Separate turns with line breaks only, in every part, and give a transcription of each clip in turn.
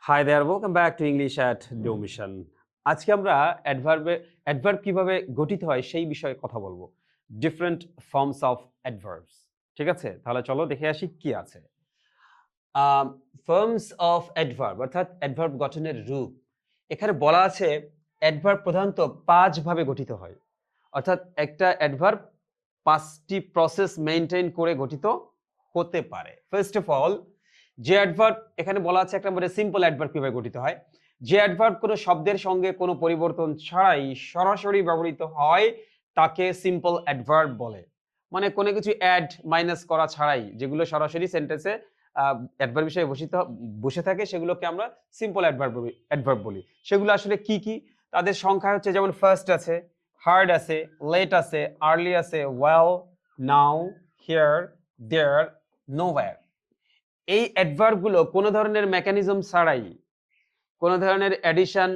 High there, welcome back to English at ডোমিশন। আজকে আমরা অ্যাডভার্ব কিভাবে গঠিত হয় সেই বিষয়ে কথা বলবো। Different forms of adverbs. ঠিক আছে, তাহলে চলো দেখে আসি কি আছে। ফর্মস অফ অ্যাডভার্ব অর্থাৎ অ্যাডভার্ব গঠনের রূপ। এখানে বলা আছে অ্যাডভার্ব প্রধানত 5 ভাবে গঠিত হয়। অর্থাৎ একটা অ্যাডভার্ব 5টি প্রসেস মেইনটেইন করে গঠিত হতে পারে। ফার্স্ট অফ অল, যে অ্যাডভার্ব এখানে বলা আছে একটা মানে সিম্পল অ্যাডভার্ব কিভাবে গঠিত হয়। যে অ্যাডভার্ব কোনো শব্দের সঙ্গে কোনো পরিবর্তন ছাড়াই সরাসরি ব্যবহৃত হয় তাকে সিম্পল অ্যাডভার্ব বলে। মানে কোনো কিছু অ্যাড মাইনাস করা ছাড়াই যেগুলো সরাসরি সেন্টেন্সে অ্যাডভার্ব হিসেবে বসে থাকে সেগুলোকে আমরা সিম্পল অ্যাডভার্ব বলি। সেগুলো আসলে কি কি? তাদের সংখ্যা হচ্ছে যেমন ফার্স্ট আছে, হার্ড আছে, লেট আছে, আর্লি আছে, well, now, here, there, nowhere. এই অ্যাডভার্বগুলো কোনো ধরনের মেকানিজম ছাড়াই, কোনো ধরনের অ্যাডিশন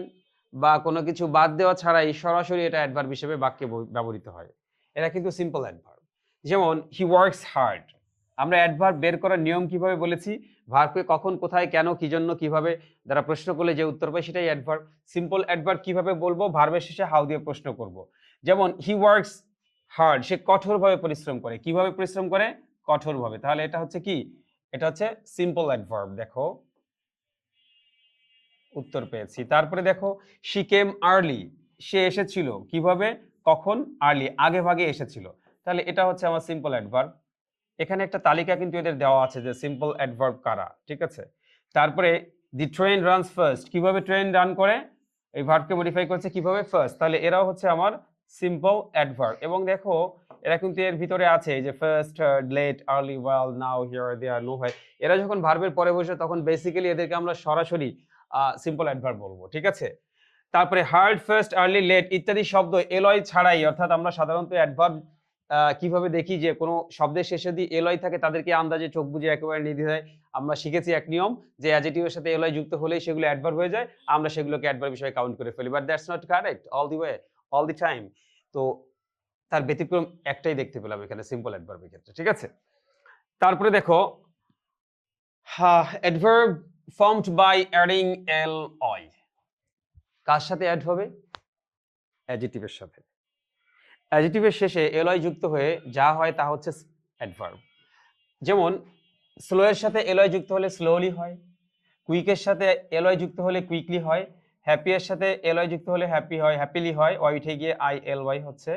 বা কোনো কিছু বাদ দেওয়া ছাড়াই সরাসরি এটা অ্যাডভার্ব হিসেবে বাক্যে ব্যবহৃত হয়। এরা কিন্তু সিম্পল অ্যাডভার্ব। যেমন হি ওয়ার্কস হার্ড। আমরা অ্যাডভার্ব বের করার নিয়ম কিভাবে বলেছি? ভার্বকে কখন, কোথায়, কেন, কি জন্য, কিভাবে দ্বারা প্রশ্ন করলে যে উত্তর পাই সেটাই অ্যাডভার্ব। সিম্পল অ্যাডভার্ব কিভাবে বলবো? ভার্বের শেষে হাউ দিয়ে প্রশ্ন করব। যেমন হি ওয়ার্কস হার্ড, সে কঠোরভাবে পরিশ্রম করে। কিভাবে পরিশ্রম করে? কঠোরভাবে। তাহলে এটা হচ্ছে কি? এটা হচ্ছে সিম্পল অ্যাডভার্ব। দেখো উত্তর পেয়েছি। তারপরে দেখো শি কেম আর্লি, সে এসেছিল কিভাবে, কখন? আর্লি, আগে ভাগে এসেছিল। তাহলে এটা হচ্ছে আমার সিম্পল অ্যাডভার্ব। এখানে একটা তালিকা কিন্তু এদের দেওয়া আছে যে সিম্পল অ্যাডভার্ব কারা। ঠিক আছে, তারপরে দি ট্রেন রানস ফার্স্ট, কিভাবে ট্রেন রান করে? এই ভার্বকে মডিফাই করছে কিভাবে? ফার্স্ট। তাহলে এরাও হচ্ছে আমার সিম্পল অ্যাডভার্ব। এবং দেখো এরা কিন্তু এর ভিতরে আছে যে first, late, early, well, now, here, there, no হয়। এরা যখন ভার্বের পরে বসে তখন বেসিক্যালি এদেরকে আমরা সরাসরি সিম্পল অ্যাডভার্ব বলবো। ঠিক আছে, তারপরে হার্ড, ফার্স্ট, আর্লি, লেট ইত্যাদি শব্দ এলয় ছাড়াই, অর্থাৎ আমরা সাধারণত অ্যাডভার্ব কিভাবে দেখি যে কোনো শব্দের শেষে যদি এলয় থাকে তাদেরকে আন্দাজে চোখ বুজে একেবারে নির্দ্বিধায় আমরা শিখেছি এক নিয়ম যে অ্যাডজেক্টিভের সাথে এলয় যুক্ত হলেই সেগুলো অ্যাডভার্ব হয়ে যায়, আমরা সেগুলোকে অ্যাডভার্ব হিসেবে কাউন্ট করে ফেলি। But that's not correct all the way, all the time. তো তার ব্যতিক্রম একটাই দেখতে পেলাম এখানে সিম্পল অ্যাডভার্বের ক্ষেত্রে। ঠিক আছে, তারপরে দেখো অ্যাডভার্ব ফর্মড বাই অ্যাডিং এল অয়। কার সাথে অ্যাড হবে? অ্যাডজেক্টিভের সাথে। অ্যাডজেক্টিভের শেষে এলয় যুক্ত হয়ে যা হয় তা হচ্ছে অ্যাডভার্ব। যেমন স্লো এর সাথে এলয় যুক্ত হলে স্লোলি হয়, কুইকের সাথে এলয় যুক্ত হলে কুইকলি হয়, হ্যাপি এর সাথে এলয় যুক্ত হলে হ্যাপি হয়, হ্যাপিলি হয়, ওয়াই উঠে গিয়ে আই এল ওয়াই হচ্ছে।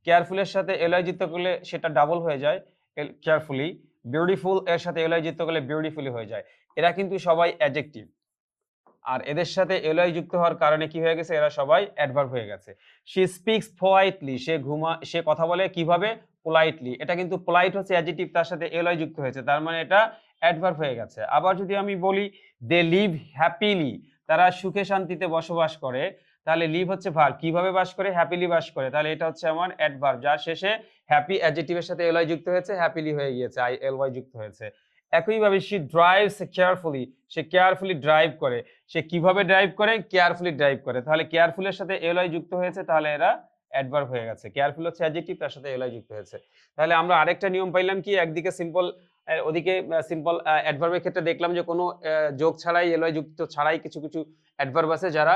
কেয়ারফুলের সাথে এলয় যুক্ত করলে সেটা ডাবল হয়ে যায় কেয়ারফুলি। বিউটিফুল এর সাথে এলয় যুক্ত করলে বিউটিফুলি হয়ে যায়। এরা কিন্তু সবাই অ্যাডজেক্টিভ, আর এদের সাথে এলয় যুক্ত হওয়ার কারণে কি হয়ে গেছে? এরা সবাই অ্যাডভার্ব হয়ে গেছে। শি স্পিক্স পোলাইটলি, সে কথা বলে কিভাবে? পোলাইটলি। এটা কিন্তু পোলাইট হচ্ছে অ্যাডজেক্টিভ, তার সাথে এলয় যুক্ত হয়েছে, তার মানে এটা অ্যাডভার্ব হয়ে গেছে। আবার যদি আমি বলি দে লিভ হ্যাপিলি, তারা সুখে শান্তিতে বসবাস করে, তাহলে লিভ হচ্ছে ভার্ব, কিভাবে বাস করে? হ্যাপিলি বাস করে। তাহলে এটা হচ্ছে আমার অ্যাডভার্ব, যার শেষে হ্যাপি অ্যাডজেক্টিভের সাথে এলয় যুক্ত হয়েছে, হ্যাপিলি হয়ে গিয়েছে, আই এল ওয়াই যুক্ত হয়েছে। একইভাবে she drives carefully, say carefully drive করে। সে কিভাবে ড্রাইভ করে? কেয়ারফুলি ড্রাইভ করে। তাহলে কেয়ারফুলের সাথে এলয় যুক্ত হয়েছে, তাহলে এরা অ্যাডভার্ব হয়ে গেছে। কেয়ারফুল হচ্ছে অ্যাডজেক্টিভ, তার সাথে এলয় যুক্ত হয়েছে। তাহলে আমরা আরেকটা নিয়ম পাইলাম কি? একদিকে সিম্পল, ওদিকে সিম্পল অ্যাডভার্বের ক্ষেত্রে দেখলাম যে কোনো যোগ ছাড়াই, এলয় যুক্ত ছাড়াই কিছু কিছু অ্যাডভার্ব আছে যারা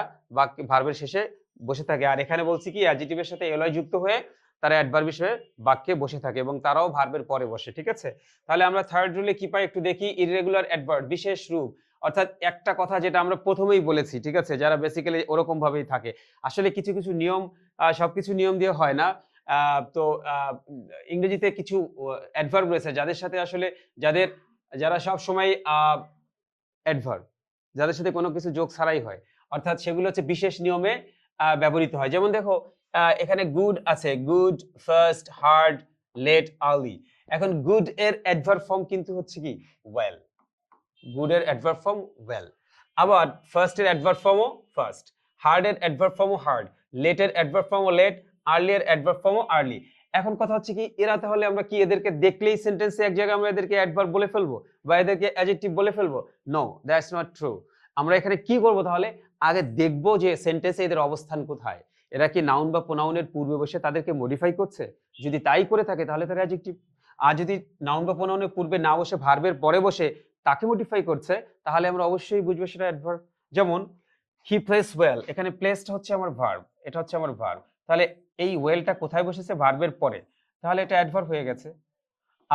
ভার্বের শেষে বসে থাকে। আর এখানে বলছি কি অ্যাডজেক্টিভের সাথে এলয় যুক্ত হয়ে তারা অ্যাডভার্ব হিসেবে বাক্যে বসে থাকে এবং তারাও ভার্বের পরে বসে। ঠিক আছে, তাহলে আমরা থার্ড রুলে কি পাই একটু দেখি। ইররেগুলার অ্যাডভার্ব, বিশেষ রূপ, অর্থাৎ একটা কথা যেটা আমরা প্রথমেই বলেছি। ঠিক আছে, যারা বেসিক্যালি ওরকম ভাবেই থাকে। আসলে কিছু কিছু নিয়ম, সবকিছু নিয়ম দিয়ে হয় না। তো ইংরেজিতে কিছু অ্যাডভার্ব রয়েছে যাদের সাথে আসলে যারা সব সময় অ্যাডভার্ব, যাদের সাথে কোনো কিছু যোগ ছাড়াই হয়, অর্থাৎ সেগুলো হচ্ছে বিশেষ নিয়মে ব্যবহৃত হয়। যেমন দেখো এখানে গুড আছে, good, first, hard, late, early. এখন গুড এর অ্যাডভার্ব ফর্ম কিন্তু হচ্ছে কি? ওয়েল। গুড এর অ্যাডভার্ব ফর্ম ওয়েল। আবার ফার্স্ট এর অ্যাডভার্ব ফর্মও ফার্স্ট, হার্ড এর অ্যাডভার্ব ফর্মও হার্ড, লেট এর অ্যাডভার্ব ফর্মও লেট, আর্লি এর অ্যাডভার্ব ফর্মও আর্লি। এখন কথা হচ্ছে কি, এরা তাহলে আমরা কি এদেরকে দেখলেই সেন্টেন্সে এক জায়গায় আমরা এদেরকে অ্যাডভার্ব বলে ফেলবো বা এদেরকে অ্যাডজেক্টিভ বলে ফেলবো? No, that's not true. আমরা এখানে কি করব তাহলে? আগে দেখবো যে সেন্টেন্সে এদের অবস্থান কোথায়। এরা কি নাউন বা প্রোনাউনের পূর্বে বসে তাদেরকে মডিফাই করছে? যদি তাই করে থাকে তাহলে তারা অ্যাডজেক্টিভ। আর যদি নাউন বা প্রোনাউনের পূর্বে না বসে ভার্বের পরে বসে তাকে মডিফাই করছে, তাহলে আমরা অবশ্যই বুঝবো সেটা অ্যাডভার্ব। যেমন হি প্লেস ওয়েল, এখানে প্লেসটা হচ্ছে আমার ভার্ব, এটা হচ্ছে আমার ভার্ব, তাহলে এই ওয়েলটা কোথায় বসেছে? ভার্বের পরে, তাহলে এটা অ্যাডভার্ব হয়ে গেছে।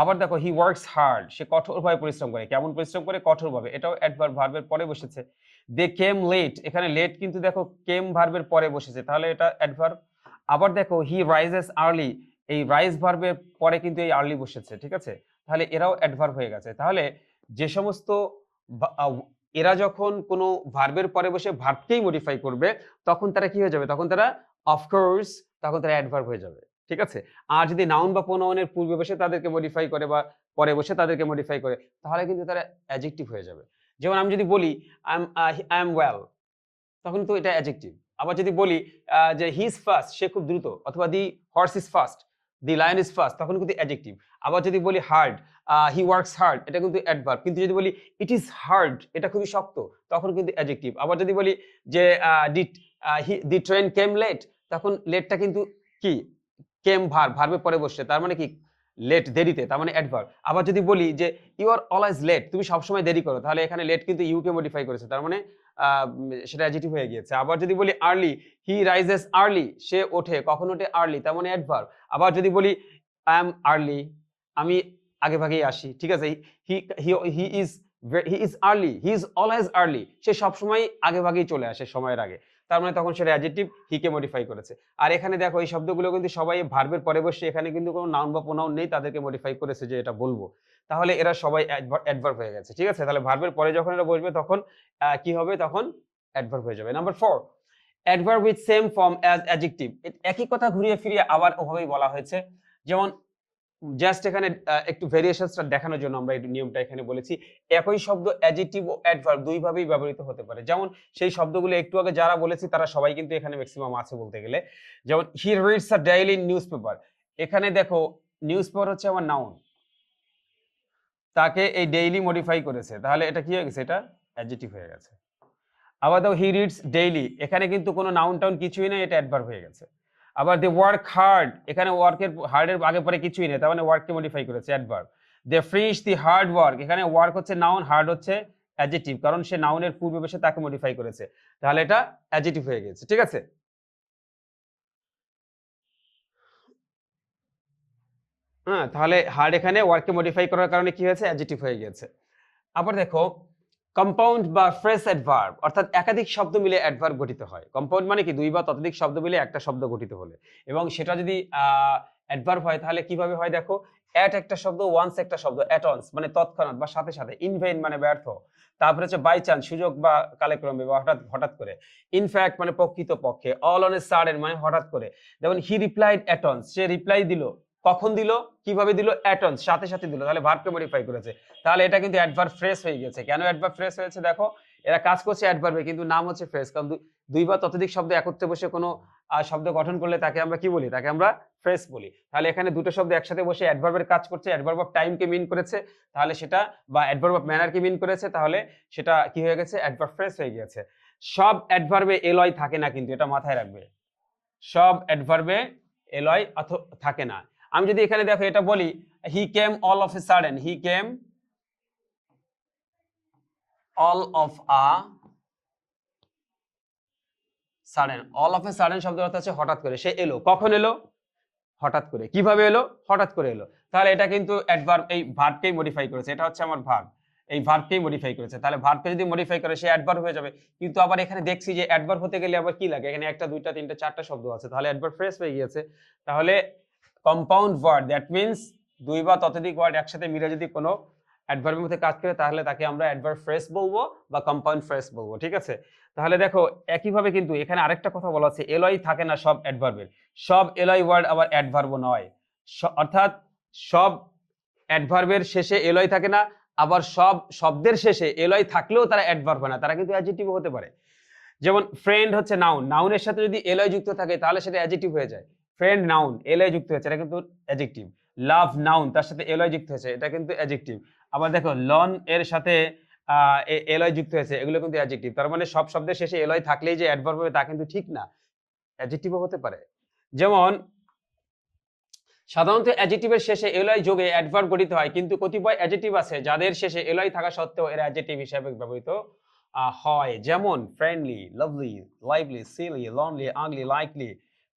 আবার দেখো হি ওয়ার্কস হার্ড, সে কঠোরভাবে পরিশ্রম করে। কেমন পরিশ্রম করে? কঠোরভাবে, এটাও অ্যাডভার্ব, ভার্বের পরে বসেছে। দে কেম লেট, এখানে লেট কিন্তু দেখো কেম ভার্বের পরে বসেছে, তাহলে এটা অ্যাডভার্ব। আবার দেখো হি রাইজেস আর্লি, এই রাইজ ভার্বের পরে কিন্তু এই আর্লি বসেছে, ঠিক আছে, তাহলে এরাও অ্যাডভার্ব হয়ে গেছে। তাহলে যে সমস্ত এরা যখন কোনো ভার্বের পরে বসে ভার্বকেই মডিফাই করবে তখন তারা কি হয়ে যাবে? তখন তারা অফকোর্স, তখন তারা অ্যাডভার্ব হয়ে যাবে, ঠিক আছে। আর যদি নাউন বা প্রোনাউনের পূর্বে বসে তাদেরকে মডিফাই করে বা পরে বসে তাদেরকে মডিফাই করে তাহলে কিন্তু তারা অ্যাডজেক্টিভ হয়ে যাবে। যেমন আমি যদি বলি আই এম ওয়েল, তখন তো এটা অ্যাডজেক্টিভ। আবার যদি বলি যে হি ইজ ফাস্ট, সে খুব দ্রুত, অথবা the horse is fast, the lion is fast, তখন কিন্তু অ্যাডজেক্টিভ। আবার যদি বলি হার্ড, হি ওয়ার্কস হার্ড, এটা কিন্তু অ্যাডভার্ব। কিন্তু যদি বলি ইট ইজ হার্ড, এটা খুবই শক্ত, তখন কিন্তু অ্যাডজেক্টিভ। আবার যদি বলি যে দি ট্রেন কেম লেট, তখন লেটটা কিন্তু কি? কেম ভার্বের পরে বসছে, তার মানে কি? লেট, দেরিতে, তার মানে অ্যাডভার্ব। আবার যদি বলি যে ইউ আর অলওয়েজ লেট, তুমি সবসময় দেরি করো, তাহলে এখানে লেট কিন্তু ইউ কে মডিফাই করেছে, তার মানে সেটা অ্যাডজেক্টিভ হয়ে গিয়েছে। আবার যদি বলি আর্লি, হি রাইজেস আর্লি, সে ওঠে, কখন ওঠে? আর্লি, তার মানে অ্যাডভার্ব। আবার যদি বলি আই এম আর্লি, আমি আগে ভাগেই আসি, ঠিক আছে। He he is he is early, he is always early, সে সবসময় আগে ভাগেই চলে আসে, সময়ের আগে, তার মানে তখন সেটা অ্যাডজেক্টিভ, হি কে মডিফাই করেছে। আর এখানে দেখো এই শব্দগুলো কিন্তু সবাই ভার্বের পরে বসে, এখানে কিন্তু কোনো নাউন বা প্রোনাউন নেই, তাদেরকে মডিফাই করেছে যে এটা বলবো, তাহলে এরা সবাই অ্যাডভার্ব হয়ে গেছে, ঠিক আছে। তাহলে ভার্বের পরে যখন এটা বসবে তখন কি হবে? তখন অ্যাডভার্ব হয়ে যাবে। Number 4, adverb with same form as adjective, একই কথা ঘুরিয়ে ফিরিয়ে আবার ওভাবেই বলা হয়েছে। যেমন জাস্ট এখানে একটু ভেরিয়েশনসটা দেখানোর জন্য আমরা এই নিয়মটা এখানে বলেছি। একই শব্দ অ্যাডজেক্টিভ ও অ্যাডভার্ব দুই ভাবেই ব্যবহৃত হতে পারে। যেমন সেই শব্দগুলো একটু আগে যারা বলেছি তারা সবাই কিন্তু এখানে ম্যাক্সিমাম আছে বলতে গেলে। যেমন he reads a daily newspaper, এখানে দেখো নিউজপেপার হচ্ছে আমার নাউন, তাকে এই ডেইলি মডিফাই করেছে, তাহলে এটা কি হয়ে গেছে? এটা অ্যাডজেক্টিভ হয়ে গেছে। আবার দেখো হি রিডস ডেইলি, এখানে কিন্তু কোনো নাউন টাউন কিছুই নেই, এটা অ্যাডভার্ব হয়ে গেছে। আবার দে ওয়ার্ক হার্ড, এখানে ওয়ার্কের হার্ডের আগে পরে কিছুই নেই, তার মানে ওয়ার্ককে মডিফাই করেছে, adverb. They finish the hard work, এখানে ওয়ার্ক হচ্ছে নাউন, হার্ড হচ্ছে অ্যাডজেক্টিভ, কারণ সে নাউনের পূর্বে বসে তাকে মডিফাই করেছে, তাহলে এটা অ্যাডজেক্টিভ হয়ে গেছে, ঠিক আছে। হ্যাঁ, তাহলে হার্ড এখানে ওয়ার্ককে মডিফাই করার কারণে কি হয়েছে? অ্যাডজেক্টিভ হয়ে গিয়েছে। আবার দেখো কম্পাউন্ড বা ফ্রেজ অ্যাডভার্ব, অর্থাৎ একাধিক শব্দ মিলে অ্যাডভার্ব গঠিত হয়। কম্পাউন্ড মানে কি? দুই বা ততোধিক শব্দ মিলে একটা শব্দ গঠিত হলে, এবং সেটা যদি অ্যাডভার্ব হয় তাহলে কিভাবে হয় দেখো। অ্যাট একটা শব্দ, ওয়ান্স একটা শব্দ, অ্যাট অনস মানে তৎক্ষণাৎ বা সাথে সাথে, ইন ভেইন মানে ব্যর্থ, তারপরে হচ্ছে বাই চান্স সুযোগ বা কালেক্রমে বা হঠাৎ হঠাৎ করে, ইনফ্যাক্ট মানে প্রকৃত পক্ষে, অল অন এ সাডেন মানে হঠাৎ করে। যেমন হি রিপ্লাইড অ্যাট অনস, সে রিপ্লাই দিল, কখন দিল? কিভাবে দিল? অ্যাট অনস, সাথে সাথে দিল, তাহলে ভার্বকে মডিফাই করেছে, তাহলে এটা কিন্তু অ্যাডভার্ব ফ্রেজ হয়ে গেছে। কেন অ্যাডভার্ব ফ্রেজ হয়েছে? দেখো এরা কাজ করছে অ্যাডভার্বে, কিন্তু নাম হচ্ছে ফ্রেজ, কারণ দুই বা ততোধিক শব্দ একত্রে বসে কোনো শব্দ গঠন করলে তাকে আমরা কি বলি? তাকে আমরা ফ্রেজ বলি। তাহলে এখানে দুটো শব্দ একসাথে বসে অ্যাডভার্বের কাজ করছে, অ্যাডভার্ব অফ টাইমকে মিন করেছে, তাহলে সেটা, বা অ্যাডভার্ব অফ ম্যানারকে মিন করেছে, তাহলে সেটা কি হয়ে গেছে? অ্যাডভার্ব ফ্রেজ হয়ে গেছে। সব অ্যাডভার্বে এলয় থাকে না, কিন্তু এটা মাথায় রাখবে, সব অ্যাডভার্বে এলয় থাকে না। আমি যদি এখানে দেখো এটা বলি he came all of a sudden, he came all of a sudden, all of a sudden শব্দের অর্থ হচ্ছে হঠাৎ করে, সে এলো, কখন এলো? হঠাৎ করে। কিভাবে এলো? হঠাৎ করে এলো, তাহলে এটা কিন্তু অ্যাডভার্ব, এই ভার্বকেই মডিফাই করেছে, এটা হচ্ছে আমার ভার্ব, এই ভার্বকেই মডিফাই করেছে, তাহলে ভার্বকে যদি মডিফাই করে সে অ্যাডভার্ব হয়ে যাবে। কিন্তু আবার এখানে দেখছি যে অ্যাডভার্ব হতে গেলে আবার কি লাগে? এখানে একটা, দুইটা, তিনটা, চারটা শব্দ আছে, তাহলে অ্যাডভার্ব ফ্রেজ হয়ে গিয়েছে। তাহলে কম্পাউন্ড ওয়ার্ড, দ্যাট মিন্স দুই বা ততোধিক ওয়ার্ড একসাথে মিলে যদি কোনো অ্যাডভার্বের মধ্যে কাজ করে তাহলে তাকে আমরা অ্যাডভার্ব ফ্রেজ বলবো বা কম্পাউন্ড ফ্রেজ বলবো, ঠিক আছে। তাহলে দেখো একইভাবে কিন্তু এখানে আরেকটা কথা বলা আছে, এলয় থাকে না সব অ্যাডভার্বের, সব এলয় ওয়ার্ড আবার অ্যাডভার্বও নয়, অর্থাৎ সব অ্যাডভার্বের শেষে এলয় থাকে না, আবার সব শব্দের শেষে এলয় থাকলেও তারা অ্যাডভার্ব হয় না, তারা কিন্তু অ্যাডজেক্টিভ হতে পারে। যেমন ফ্রেন্ড হচ্ছে নাউন, নাউনের সাথে যদি এলয় যুক্ত থাকে তাহলে সেটা অ্যাডজেক্টিভ হয়ে যায়। ফ্রেন্ড নাউন, এলয় যুক্ত হয়েছে, এটা কিন্তু অ্যাডজেক্টিভ। লাভ নাউন, তার সাথে এলয় যুক্ত হয়েছে, এটা কিন্তু অ্যাডজেক্টিভ। আবার দেখো লন এর সাথে এলয় যুক্ত হয়েছে, এগুলো কিন্তু অ্যাডজেক্টিভ। তার মানে সব শব্দের শেষে এলয় থাকলেই যে অ্যাডভার্ব হবে তা কিন্তু ঠিক না, অ্যাডজেক্টিভও হতে পারে। যেমন সাধারণত অ্যাডজেক্টিভের শেষে এলয় যোগে অ্যাডভার্ব গঠিত হয়, কিন্তু কতিপয় অ্যাডজেক্টিভ আছে যাদের শেষে এলয় থাকা সত্ত্বেও এরা অ্যাডজেক্টিভ হিসেবে ব্যবহৃত হয়, যেমন friendly, lovely, lively, silly, lonely, ugly, likely,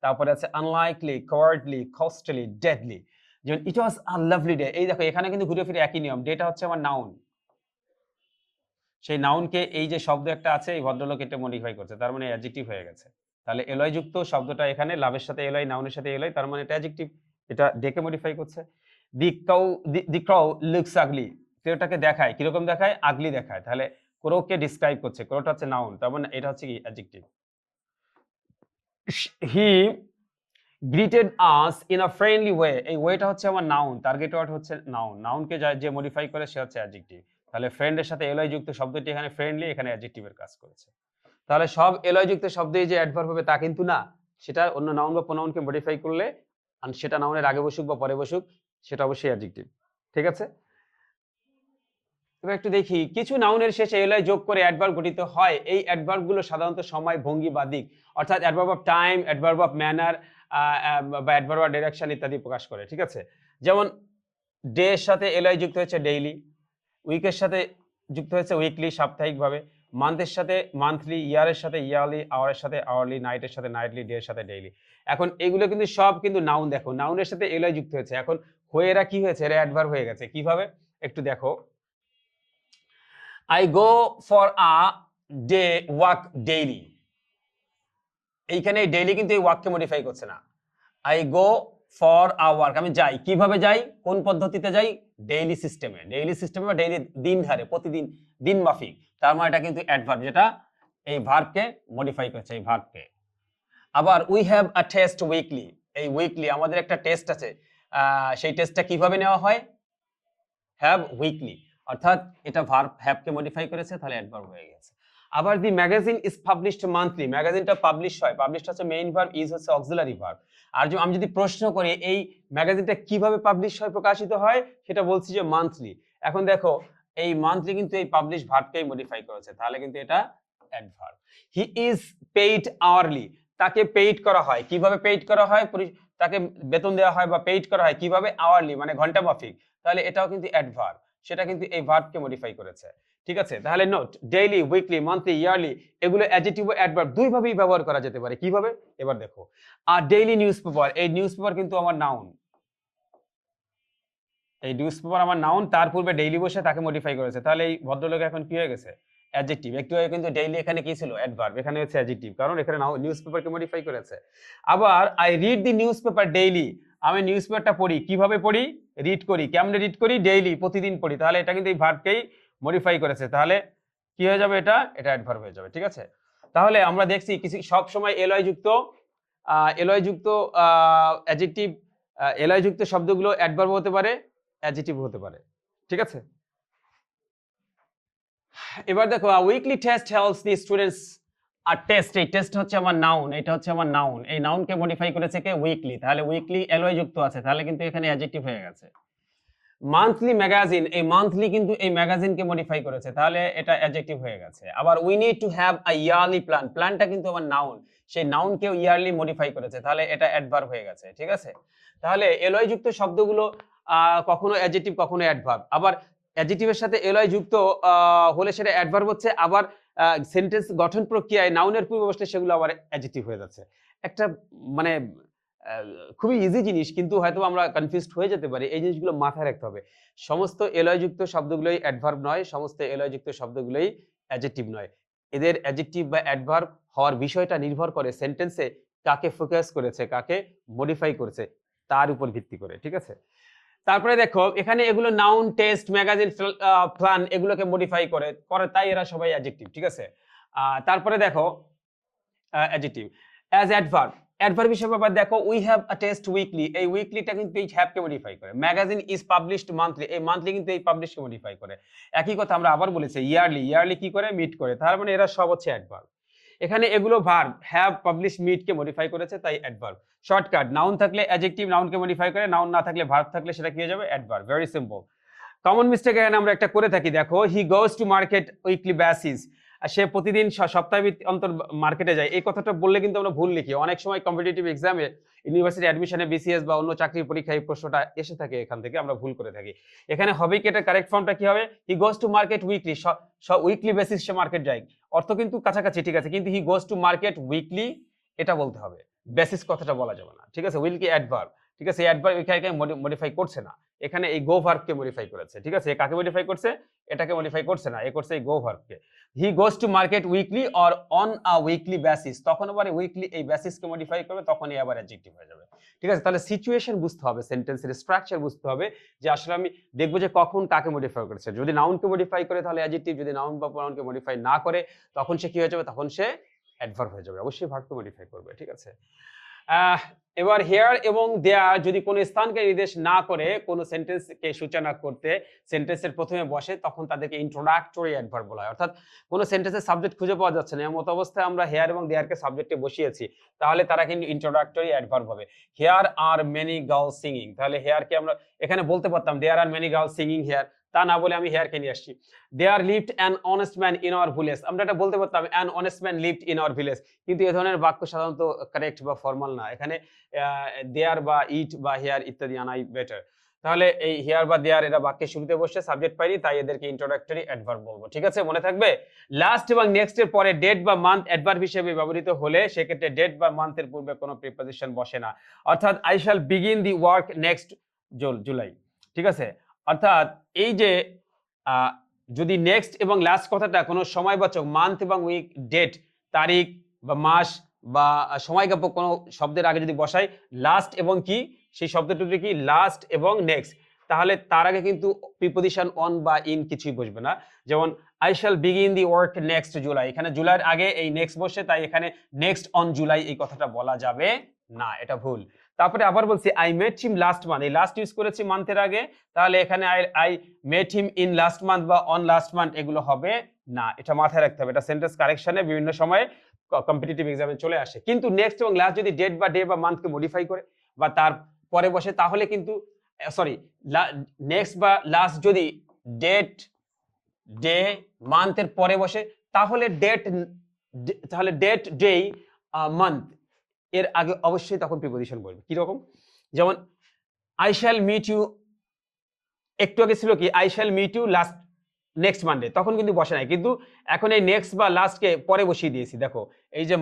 তারপরে আছে আনলাইকলি, কাওয়ার্ডলি, কস্টলি, ডেডলি। যেমন ইট ওয়াজ আ লাভলি ডে, এই দেখো এখানে কিন্তু ঘুরে ফিরে একই নিয়ম, ডেটা হচ্ছে আমার নাউন, সেই নাউনকে এই যে শব্দ একটা আছে এই ভদ্রলোক এটা মডিফাই করছে, তার মানে অ্যাডজেক্টিভ হয়ে গেছে। তাহলে এলয় যুক্ত শব্দটা এখানে লাভের সাথে এলয়, নাউনের সাথে এলয়, তার মানে এটা অ্যাডজেক্টিভ, এটা ডেকে মডিফাই করছে। The cow, the crow looks ugly, কেউটাকে দেখায় কিরকম দেখায়, আগলি দেখায়, তাহলে ক্রোকে ডিসক্রাইব করছে, ক্রোটা হচ্ছে নাউন, তার মানে এটা হচ্ছে কি adjective. He greeted us in a friendly way, এই ওয়েটা হচ্ছে আমার নাউন, টার্গেট ওয়ার্ড হচ্ছে নাউন, নাউনকে যে মডিফাই করে সে হচ্ছে অ্যাডজেক্টিভ। তাহলে ফ্রেন্ডের সাথে এলয় যুক্ত শব্দটি এখানে ফ্রেন্ডলি, এখানে অ্যাডজেক্টিভের কাজ করেছে। তাহলে সব এলয় যুক্ত শব্দই যে অ্যাডভার্ব হবে তা কিন্তু না, সেটা অন্য নাউন বা প্রোনাউনকে মডিফাই করলে, আর সেটা নাউনের আগে বসুক বা পরে বসুক, সেটা অবশ্যই অ্যাডজেক্টিভ। ঠিক আছে, এবার একটু দেখি কিছু নাউনের শেষে এলয় যোগ করে অ্যাডভার্ব গঠিত হয়, এই অ্যাডভার্বগুলো সাধারণত সময়, ভঙ্গি বা দিক, অর্থাৎ adverb of time, adverb of manner বা অ্যাডভার্ব অফ ডিরেকশন ইত্যাদি প্রকাশ করে। ঠিক আছে, যেমন ডে এর সাথে এলয় যুক্ত হচ্ছে ডেইলি, উইকের সাথে যুক্ত হয়েছে উইকলি সাপ্তাহিকভাবে, মান্থের সাথে মান্থলি, ইয়ারের সাথে ইয়ারলি, আওয়ারের সাথে আওয়ারলি, নাইটের সাথে নাইটলি, ডে এর সাথে ডেইলি। এখন এগুলো কিন্তু সব কিন্তু নাউন, দেখো নাউনের সাথে এলয় যুক্ত হয়েছে, এখন হয়ে এরা কি হয়েছে, এরা অ্যাডভার্ব হয়ে গেছে। কিভাবে একটু দেখো, I go for a day walk daily, এইখানে ডেইলি কিন্তু এই ওয়াককে মডিফাই করছে না, I go for a work, আমি যাই, কিভাবে যাই, কোন পদ্ধতিতে যাই, ডেইলি সিস্টেমে, ডেইলি সিস্টেমে বা ডেইলি দিন ধারে, প্রতিদিন, দিন মাফিক, তার মানে এটা কিন্তু অ্যাডভার্ব, যেটা এই ভার্বকে মডিফাই করছে, এই ভার্বকে। আবার we have a test weekly, এই উইকলি আমাদের একটা টেস্ট আছে, সেই টেস্টটা কিভাবে নেওয়া হয়, হ্যাভ উইকলি, অর্থাৎ এটা ভার্ব হ্যাভকে মডিফাই করেছে, তাহলে অ্যাডভার্ব হয়ে গেছে। আবার the magazine is published monthly, ম্যাগাজিনটা পাবলিশ হয়, পাবলিশ হচ্ছে মেইন ভার্ব, ইজ হচ্ছে অক্সিলারি ভার্ব। আর আমি যদি প্রশ্ন করি এই ম্যাগাজিনটা কিভাবে পাবলিশ হয়, প্রকাশিত হয়, সেটা বলছি যে মান্থলি। এখন দেখো এই মান্থলি কিন্তু এই পাবলিশ ভার্বকেই মডিফাই করেছে, তাহলে কিন্তু এটা adverb. He is paid hourly, তাকে পেইড করা হয়, কিভাবে পেইড করা হয়, তাকে বেতন দেওয়া হয় বা পেইড করা হয় কিভাবে, আওয়ারলি মানে ঘন্টা মাফিক, তাহলে এটাও কিন্তু অ্যাডভার্ব, সেটা কিন্তু এই ভার্বকে মডিফাই করেছে। ঠিক আছে, তাহলে note, daily, weekly, monthly, yearly, এগুলো অ্যাডজেক্টিভ ও অ্যাডভার্ব দুইভাবেই ব্যবহার করা যেতে পারে। কিভাবে, এবার দেখো, আর ডেইলি নিউজপেপার, এই নিউজপেপার কিন্তু আমার নাউন, এই নিউজপেপার আমার নাউন, তার পূর্বে ডেইলি বসে তাকে মডিফাই করেছে, তাহলে এই ভদ্রলোক এখন কি হয়ে গেছে, অ্যাডজেক্টিভ। একটু আগে কিন্তু ডেইলি এখানে কি ছিল, অ্যাডভার্ব, এখানে হচ্ছে অ্যাডজেক্টিভ, কারণ এখানে নিউজপেপারকে মডিফাই করেছে। আবার I read the newspaper daily, আমি নিউজপেপারটা পড়ি, কিভাবে পড়ি, রিড করি, কেমনে রিড করি, ডেইলি, প্রতিদিন পড়ি, তাহলে এটা কিন্তু এই ভার্বকেই মডিফাই করেছে, তাহলে কি হয়ে যাবে, এটা অ্যাডভার্ব হয়ে যাবে। ঠিক আছে, তাহলে আমরা দেখছি কিছু সব সময় এলয় যুক্ত অ্যাডজেক্টিভ, এলয় যুক্ত শব্দগুলো অ্যাডভার্ব হতে পারে, অ্যাডজেক্টিভ হতে পারে। ঠিক আছে, এবার দেখো, weekly test helps the students, আর টেস্ট, এই টেস্ট হচ্ছে আমার নাউন, এটা হচ্ছে আমার নাউন, এই নাউনকে মডিফাই করেছে কে, উইকলি, তাহলে উইকলি এলওয়াই যুক্ত আছে, তাহলে কিন্তু এখানে অ্যাডজেক্টিভ হয়ে গেছে। মান্থলি ম্যাগাজিন, এই মান্থলি কিন্তু এই ম্যাগাজিনকে মডিফাই করেছে, তাহলে এটা অ্যাডজেক্টিভ হয়ে গেছে। আবার we need to have a yearly plan, প্ল্যানটা কিন্তু আমার নাউন, সেই নাউনকেও ইয়ারলি মডিফাই করেছে, তাহলে এটা অ্যাডভার্ব হয়ে গেছে। ঠিক আছে, তাহলে এলওয়াই যুক্ত শব্দগুলো কখনো অ্যাডজেক্টিভ কখনো অ্যাডভার্ব, আবার অ্যাডজেক্টিভের সাথে এলওয়াই যুক্ত হলে সেটা অ্যাডভার্ব হচ্ছে, আবার সেন্টেন্স গঠন প্রক্রিয়ায় নাউনের পূর্বে বসলে সেগুলো আবার অ্যাডজেক্টিভ হয়ে যাচ্ছে। একটা মানে খুবই ইজি জিনিস, কিন্তু হয়তো আমরা কনফিউজড হয়ে যেতে পারি, এই জিনিসগুলো মাথায় রাখতে হবে। সমস্ত এলয় যুক্ত শব্দগুলোই অ্যাডভার্ব নয়, সমস্ত এলয় যুক্ত শব্দগুলোই অ্যাডজেক্টিভ নয়। এদের অ্যাডজেক্টিভ বা অ্যাডভার্ব হওয়ার বিষয়টা নির্ভর করে সেন্টেন্সে কাকে ফোকাস করেছে, কাকে মডিফাই করেছে, তার উপর ভিত্তি করে। ঠিক আছে, তারপরে দেখো এখানে এগুলো নাউন, টেস্ট, ম্যাগাজিন, প্ল্যান এগুলোকে মডিফাই করে, তাই এরা সবাই অ্যাডজেক্টিভ। ঠিক আছে, তারপরে দেখো অ্যাডজেক্টিভ অ্যাজ অ্যাডভার্ব, অ্যাডভার্ব হিসেবে আবার দেখো, we have a test weekly, এই উইকলিটা কিন্তু এই হ্যাভকে মডিফাই করে। ম্যাগাজিন ইজ পাবলিশড মান্থলি, এই মান্থলি কিন্তু এই পাবলিশকে মডিফাই করে। একই কথা আমরা আবার বলেছি, ইয়ারলি, ইয়ারলি কি করে, মিট করে, তার মানে এরা সব হচ্ছে অ্যাডভার্ব। এখানে এগুলো ভার্ব, হ্যাভ, পাবলিশ, মিটকে মডিফাই করেছে, তাই অ্যাডভার্ব। শর্টকাট, নাউন থাকলে অ্যাডজেক্টিভ নাউনকে মডিফাই করে, নাউন না থাকলে ভার্ব থাকলে সেটা কি হয়ে যাবে, adverb. Very simple. Common mistake এখানে আমরা একটা করে থাকি, দেখো, he goes to market weekly basis, আর সে প্রতিদিন সপ্তাহে অন্তর মার্কেটে যায়, এই কথাটা বললে কিন্তু আমরা ভুল লিখি। অনেক সময় কম্পিটিটিভ এক্সামে, ইউনিভার্সিটি অ্যাডমিশনে, বিসিএস বা অন্য চাকরির পরীক্ষায় এই প্রশ্নটা এসে থাকে, এখান থেকে আমরা ভুল করে থাকি। এখানে হবে কি, এটা কারেক্ট ফর্মটা কি হবে? He goes to market weekly, weekly basis সে মার্কেট যায়। অর্থ কিন্তু কাছাকাছি, ঠিক আছে, কিন্তু he goes to market weekly এটা বলতে হবে, বেসিস কথাটা বলা যাবে না, ঠিক আছে। উইল কি অ্যাডভার্ব, ঠিক আছে, এই অ্যাডভার্ব এখানে মডিফাই করছে না, এখানে এই গো ভার্বকে মডিফাই করেছে, ঠিক আছে। কাকে মডিফাই করছে? এটাকে মডিফাই করছে না, এ করছে এই গো ভার্বকে। He goes to market weekly or on a weekly basis, তখন আবার উইকলি এই বেসিসকে মডিফাই করবে, তখনই আবার অ্যাডজেক্টিভ হয়ে যাবে, ঠিক আছে। তাহলে সিচুয়েশন বুঝতে হবে, সেন্টেন্সের স্ট্রাকচার বুঝতে হবে, যে আসলে আমি দেখবো যে কখন কাকে মডিফাই করেছে। যদি নাউনকে মডিফাই করে তাহলে অ্যাডজেক্টিভ, যদি নাউন বা প্রনাউনকে মডিফাই না করে তখন সে কি হয়ে যাবে? তখন সে অ্যাডভার্ব হয়ে যাবে। অবশ্যই ভার্বকে মডিফাই করবে, ঠিক আছে। এবার হেয়ার এবং দেয়ার যদি কোনো স্থানকে নির্দেশ না করে কোনো সেন্টেন্সকে সূচনা করতে সেন্টেন্সের প্রথমে বসে, তখন তাদেরকে ইন্ট্রোডাক্টরি অ্যাডভার্ব বলা হয়। অর্থাৎ কোনো সেন্টেন্সের সাবজেক্ট খুঁজে পাওয়া যাচ্ছে না, এমন অবস্থায় আমরা হেয়ার এবং দেয়ারকে সাবজেক্টে বসিয়েছি, তাহলে তারা কিন্তু ইন্ট্রোডাক্টরি অ্যাডভার্ব হবে। Here are many girls singing, তাহলে হেয়ারকে আমরা এখানে বলতে পারতাম there are many girls singing here, তা না বলে আমি হেয়ারকে নিয়ে আসছি। There lived an honest man in our village, আমরা এটা বলতে পারতাম an honest man lived in our village, কিন্তু এ ধরনের বাক্য সাধারণত কারেক্ট বা ফর্মাল না, এখানে দেয়ার বা ইট বা হেয়ার ইত্যাদি আনাই বেটার। তাহলে এই হেয়ার বা দেয়ার এরা বাক্যের শুরুতে বসে সাবজেক্ট পাইনি, তাই এদেরকে ইন্ট্রোডাক্টরি অ্যাডভার্ব বলবো, ঠিক আছে, মনে থাকবে। লাস্ট এবং নেক্সট এর পরে ডেট বা মান্থ অ্যাডভার্ব হিসেবে ব্যবহৃত হলে সেক্ষেত্রে ডেট বা মান্থের পূর্বে কোনো প্রিপোজিশন বসে না। অর্থাৎ I shall begin the work next July, ঠিক আছে। অর্থাৎ এই যে যদি নেক্সট এবং লাস্ট কথাটা কোনো সময়বাচক মান্থ এবং উইক, ডেট তারিখ বা মাস বা সময়জ্ঞাপক কোনো শব্দের আগে যদি বসাই, লাস্ট এবং কি সেই শব্দটুকু কি লাস্ট এবং নেক্সট, তাহলে তার আগে কিন্তু প্রিপোজিশন অন বা ইন কিছুই বসবে না। যেমন I shall begin the work next July, এখানে জুলাইয়ের আগে এই নেক্সট বসে, তাই এখানে নেক্সট অন জুলাই এই কথাটা বলা যাবে না, এটা ভুল। তারপরে আবার বলছি I met him last month, এই লাস্ট ইউজ করেছি মান্থের আগে, তাহলে এখানে I met him in last month বা অন লাস্ট মান্থ এগুলো হবে না, এটা মাথায় রাখতে হবে। এটা সেন্টেন্স কারেকশনে বিভিন্ন সময়ে কম্পিটিটিভ এক্সামে চলে আসে। কিন্তু নেক্সট এবং লাস্ট যদি ডেট বা ডে বা মান্থকে মডিফাই করে বা তার পরে বসে, তাহলে কিন্তু সরি, নেক্সট বা লাস্ট যদি ডেট, ডে, মান্থের পরে বসে, তাহলে ডেট, ডে, মান্থ এর আগে অবশ্যই তখন প্রিপোজিশন বসবে। কিরকম? যেমন আই শ্যাল মিট ইউ, একটু আগে ছিল কি I shall meet you last next Monday, তখন কিন্তু বসে নাই, কিন্তু এখন এই নেক্সট বা লাস্টকে পরে বসিয়ে দিয়েছি। দেখো এই যে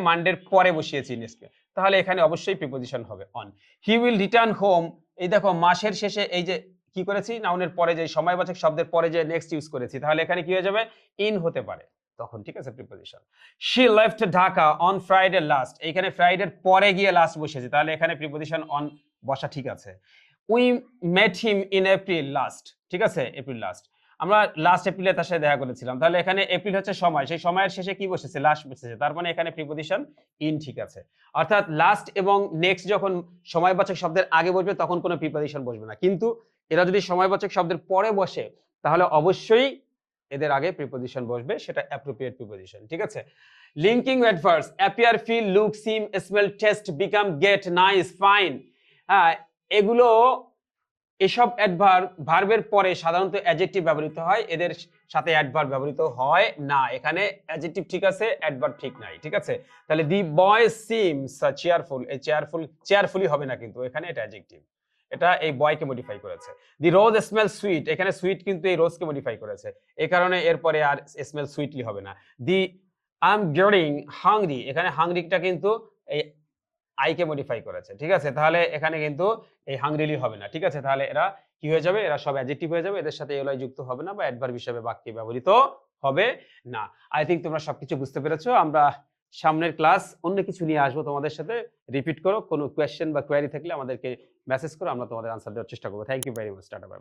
মানডের পরে বসিয়েছি নেক্সটকে, তাহলে এখানে অবশ্যই প্রিপোজিশন হবে on. He will return home, এই দেখো মাসের শেষে এই যে কি করেছি, নাউনের পরে যে সময়বাচক শব্দের পরে যে নেক্সট ইউজ করেছি, তাহলে এখানে কি হয়ে যাবে? ইন হতে পারে তখন, ঠিক আছে, preposition. She left Dhaka on Friday last, এইখানে ফ্রাইডের পরে গিয়ে লাস্ট বসেছি, তাহলে এখানে প্রিপোজিশন অন বসা ঠিক আছে। We met him in April last, ঠিক আছে, এপ্রিল লাস্ট, আমরা লাস্ট এপ্রিলে তার সাথে দেখা করেছিলাম, তাহলে এখানে এপ্রিল হচ্ছে সময়, সেই সময়ের শেষে কি বসেছে? লাস্ট বসেছে, তার মানে এখানে প্রিপোজিশন ইন ঠিক আছে। অর্থাৎ লাস্ট এবং নেক্সট যখন সময়বাচক শব্দের আগে বসবে তখন কোনো প্রিপোজিশন বসবে না, কিন্তু এরা যদি সময়বাচক শব্দের পরে বসে তাহলে অবশ্যই এদের আগে প্রিপোজিশন বসবে, সেটা অ্যাপ্রোপ্রিয়েট প্রিপোজিশন, ঠিক আছে। Linking adverbs appear, feel, look, seem, smell, taste, become, get, nice, fine, হ্যাঁ, এগুলো এসব ভার্বের পরে সাধারণত অ্যাডজেক্টিভ ব্যবহৃত হয়, এদের সাথে অ্যাডভার্ব ব্যবহৃত হয় না। এখানে অ্যাডজেক্টিভ ঠিক আছে, অ্যাডভার্ব ঠিক নাই, ঠিক আছে। তাহলে দি বয় সিমস চেয়ারফুল, এই চেয়ারফুলি হবে না, কিন্তু এখানে এটা অ্যাডজেক্টিভ, এটা এই বয়কে মডিফাই করেছে। দি রোজ স্মেল সুইট, এখানে সুইট কিন্তু এই রোজকে মডিফাই করেছে, এই কারণে এরপরে আর স্মেল সুইটলি হবে না। দি আই এম গেটিং হাংরি, এখানে হাংরিটা কিন্তু এই আইকে মডিফাই করেছে, ঠিক আছে, তাহলে এখানে কিন্তু এই হাংরিলি হবে না, ঠিক আছে। তাহলে এরা কি হয়ে যাবে? এরা সব অ্যাডজেক্টিভ হয়ে যাবে, এদের সাথে এলয় যুক্ত হবে না বা অ্যাডভার্ব হিসেবে বাক্যে ব্যবহৃত হবে না। আই থিংক তোমরা সবকিছু বুঝতে পেরেছো। আমরা সামনের ক্লাস অন্য কিছু নিয়ে আসবো তোমাদের সাথে। রিপিট করো, কোনো কোয়েশ্চেন বা কোয়ারি থাকলে আমাদেরকে মেসেজ করো, আমরা তোমাদের আনসার দেওয়ার চেষ্টা করবো। Thank you very much, tata.